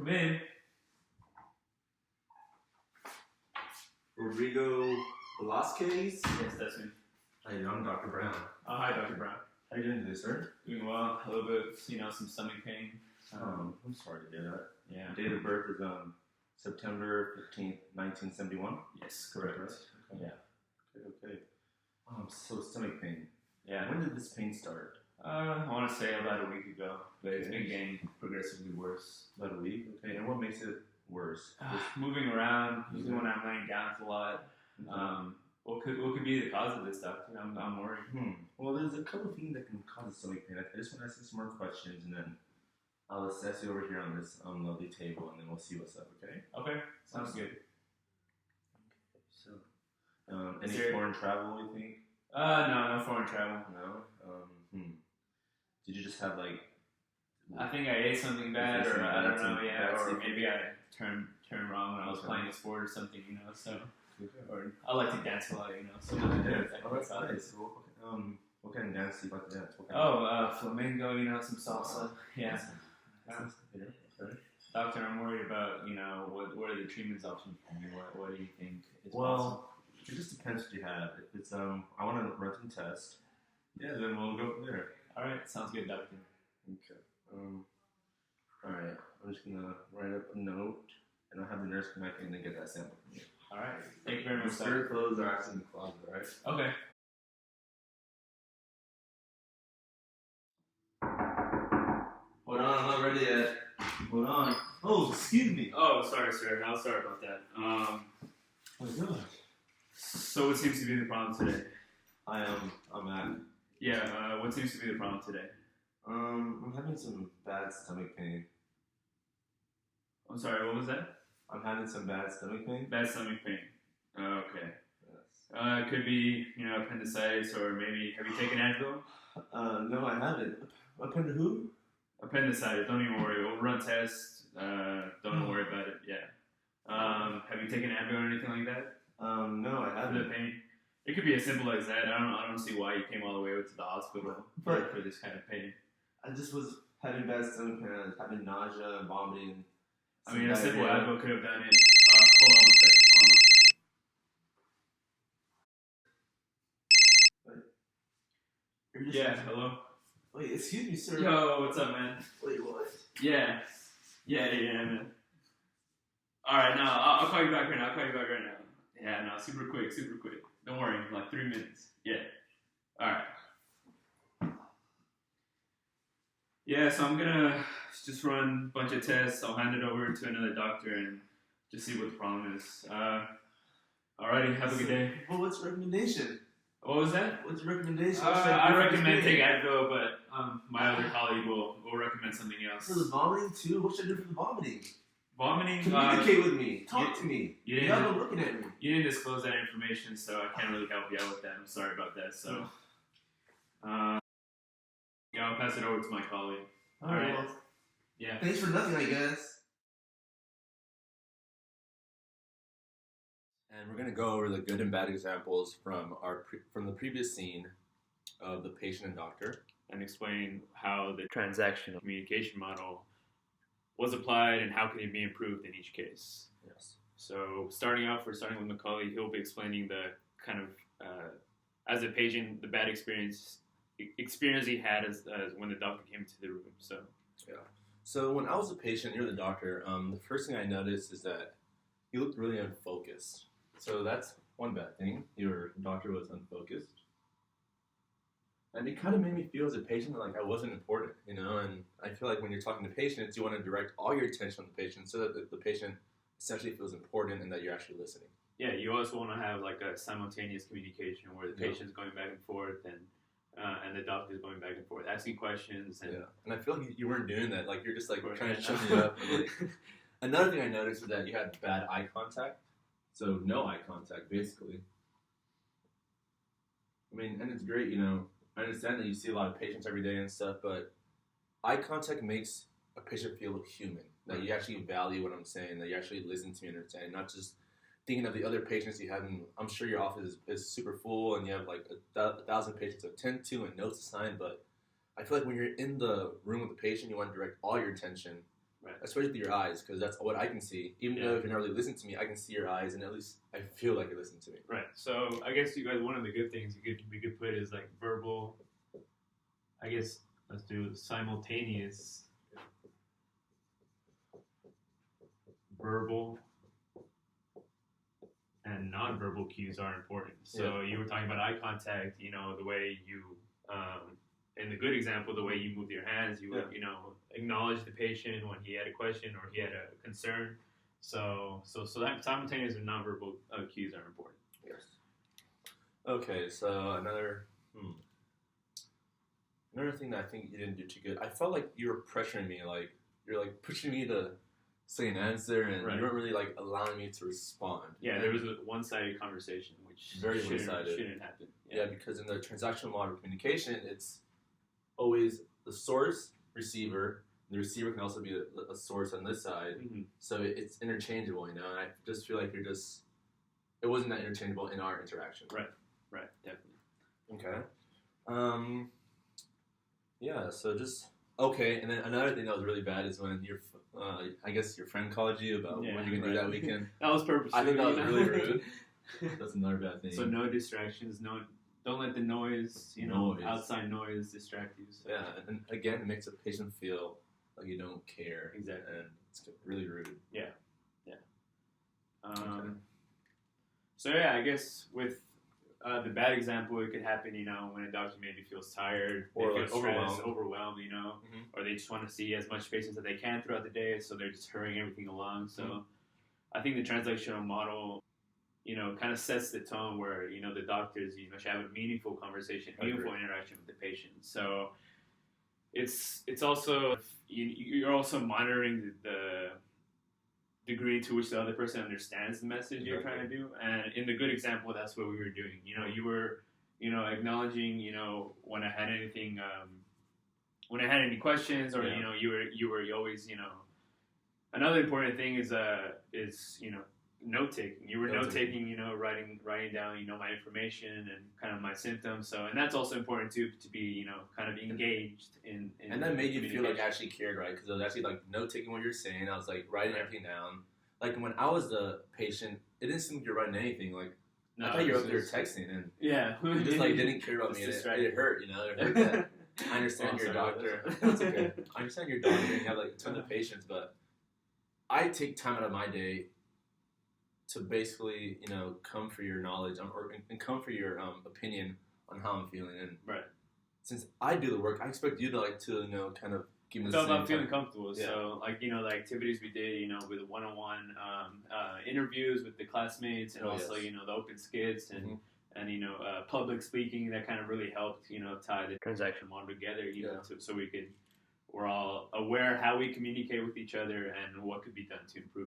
Come in. Rodrigo Velasquez? Yes, that's me. Hi, I'm Dr. Brown. Oh, hi, Dr. Brown. How are you doing today, sir? Doing well. A little bit, some stomach pain. I'm sorry to hear that. Yeah. Date of birth is September 15th, 1971. Yes, correct. Okay. Yeah. Okay. So stomach pain. Yeah. When did this pain start? I want to say about a week ago, but it's been getting progressively worse. About a week? Okay. And what makes it worse? Moving around, usually when I'm laying down a lot. What could be the cause of this, doctor? I'm worried. Well, there's a couple of things that can cause stomach pain. I just want to ask you some more questions, and then I'll assess you over here on this lovely table, and then we'll see what's up, okay? Okay, sounds good. So, any foreign travel, you think? No foreign travel. No? Did you just have, like... I think I ate something bad, or I don't know, or maybe I turned wrong when I was playing a sport or something, so... Or I like to dance a lot, so... that's nice. What kind of dance do you like to dance? Flamenco, some salsa. Yeah. Doctor, I'm worried about, what are the treatment options for me? What do you think is possible? It just depends what you have. If it's, I want to run some tests, then we'll go from there. Alright, sounds good, doctor. Okay. Alright, I'm just going to write up a note, and I'll have the nurse come back in and get that sample from you. Alright, thank you very much, doctor. Your clothes are actually in the closet, alright? Okay. Hold on, I'm not ready yet. Hold on. Oh, excuse me. Oh, sorry, sir. I'm sorry about that. Oh my gosh. So what seems to be the problem today? I'm at. Yeah, what seems to be the problem today? I'm having some bad stomach pain. I'm sorry, what was that? I'm having some bad stomach pain. Bad stomach pain. Okay. Yes. It could be, appendicitis, or maybe, have you taken Advil? No, I haven't. Who? Appendicitis, don't even worry. We'll run tests. Don't worry about it. Yeah. Have you taken Advil or anything like that? No, I haven't. For the pain? It could be as simple as that. I don't see why you came all the way over to the hospital for this kind of pain. I just was having bad stomach pain. I was having nausea and vomiting. I mean, a simple Advil could have done it. Hold on one second. Yeah, hello? Wait, excuse me, sir. Yo, what's up, man? Wait, what? Yeah, man. Alright, no, I'll call you back right now. Yeah, no, super quick. Don't worry, like 3 minutes. Yeah. Alright. Yeah, so I'm gonna just run a bunch of tests. I'll hand it over to another doctor and just see what the problem is. Alrighty, have a good day. Well, what's your recommendation? What was that? What's your recommendation? I recommend take Advil, but my other colleague will recommend something else. For the vomiting too? What should I do for the vomiting? Vomiting? Communicate with me. Talk to me. You're not looking at me. You didn't disclose that information, so I can't really help you out with that. I'm sorry about that. So, I'll pass it over to my colleague. All right. Well, yeah. Thanks for nothing, I guess. And we're going to go over the good and bad examples from the previous scene of the patient and doctor, and explain how the transactional communication model was applied and how can it be improved in each case. Yes. So starting with Macaulay, he'll be explaining the kind of, as a patient, the bad experience he had as when the doctor came into the room. So yeah. So when I was a patient, you're the doctor, the first thing I noticed is that he looked really unfocused. So that's one bad thing. Your doctor was unfocused. And it kind of made me feel as a patient like I wasn't important, and I feel like when you're talking to patients, you want to direct all your attention on the patient so that the patient essentially feels important and that you're actually listening. Yeah, you also want to have like a simultaneous communication where the patient's going back and forth and the doctor's going back and forth, asking questions. And I feel like you weren't doing that. Like, you're just like trying to shut me up. Another thing I noticed was that you had bad eye contact. So no eye contact, basically. I mean, and it's great, I understand that you see a lot of patients every day and stuff, but eye contact makes a patient feel human. That you actually value what I'm saying, that you actually listen to me and understand, not just thinking of the other patients you have. And I'm sure your office is super full and you have like 1,000 patients to attend to and notes to sign, but I feel like when you're in the room with the patient, you want to direct all your attention Right. Especially with your eyes, because that's what I can see. Even though if you're not really listening to me, I can see your eyes, and at least I feel like you're listening to me. Right. So I guess you guys, one of the good things we could put is like verbal. I guess let's do simultaneous verbal and nonverbal cues are important. So you were talking about eye contact. You know, the way you, in the good example, the way you move your hands, you would, you know, acknowledge the patient when he had a question or he had a concern. So that simultaneous and nonverbal cues are important. Yes. Okay, so another thing that I think you didn't do too good. I felt like you were pressuring me, like you're like pushing me to say an answer, and you weren't really like allowing me to respond. Yeah, there was a one-sided conversation, which very one-sided. Shouldn't happen. Yeah, because in the transactional model of communication, it's always the source, receiver. The receiver can also be a source on this side, so it's interchangeable, you know. And I just feel like it wasn't that interchangeable in our interaction. Right, definitely. Okay. Yeah. So just okay. And then another thing that was really bad is when I guess your friend called you about what you're gonna do that weekend. That was purposeful. I think that was really rude. That's another bad thing. So no distractions. Don't let the noise, outside noise distract you. So. Yeah, and again, it makes a patient feel like you don't care. Exactly. And it's really rude. Yeah. So yeah, I guess with the bad example, it could happen, when a doctor maybe feels tired, or they like feel stressed, overwhelmed, or they just want to see as much patients as they can throughout the day, so they're just hurrying everything along. So I think the transactional model, kind of sets the tone where, the doctors, should have a meaningful conversation, meaningful interaction with the patient. So it's also, you're also monitoring the degree to which the other person understands the message you're trying to do. And in the good example, that's what we were doing. You were, acknowledging, when I had anything, when I had any questions, or, you were always, another important thing is note taking. You were note taking, writing down, my information and kind of my symptoms. So, and that's also important too, to be, kind of engaged in and that made you feel like I actually cared, right? Because I was actually like note taking what you're saying. I was like writing everything down. Like when I was the patient, it didn't seem like you're writing anything. Like I thought you were up there texting, and you just like didn't care about me. It hurt, It hurt that. I understand you're a doctor. That's okay. I understand you're a doctor and you have like a ton of patients, but I take time out of my day to basically, come for your knowledge and come for your opinion on how I'm feeling. And since I do the work, I expect you to kind of give me the same. It's all about feeling comfortable. Yeah. So, the activities we did, with one-on-one interviews with the classmates, and also, the open skits and public speaking, that kind of really helped, tie the transaction model together, so we're all aware how we communicate with each other and what could be done to improve.